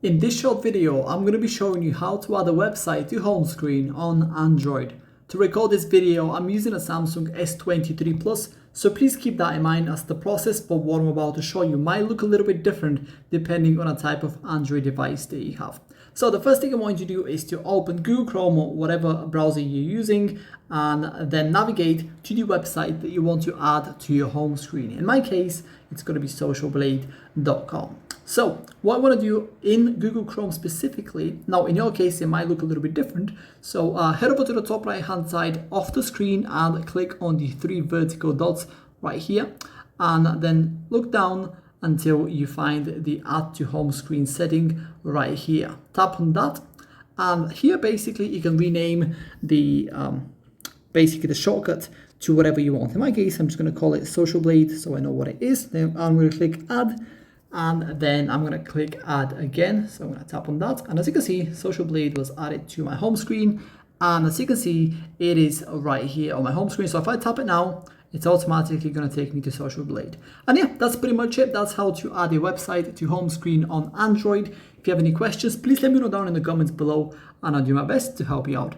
In this short video, I'm going to be showing you how to add a website to home screen on Android. To record this video, I'm using a Samsung S23 Plus, so please keep that in mind as the process for what I'm about to show you might look a little bit different depending on the type of Android device that you have. So the first thing I want you to do is to open Google Chrome or whatever browser you're using and then navigate to the website that you want to add to your home screen. In my case, it's going to be socialblade.com. So what I want to do in Google Chrome specifically, now in your case it might look a little bit different, so head over to the top right hand side of the screen and click on the three vertical dots right here, and then look down until you find the add to home screen setting right here. Tap on that, and here basically you can rename the basically the shortcut to whatever you want. In my case, I'm just going to call it Social Blade so I know what it is. Then I'm going to click add, and then I'm going to click add again. So I'm going to tap on that, and as you can see, Social Blade was added to my home screen, and as you can see, it is right here on my home screen. So if I tap it now, it's automatically going to take me to Social Blade. And yeah, that's pretty much it. That's how to add a website to home screen on Android. If you have any questions, please let me know down in the comments below, and I'll do my best to help you out.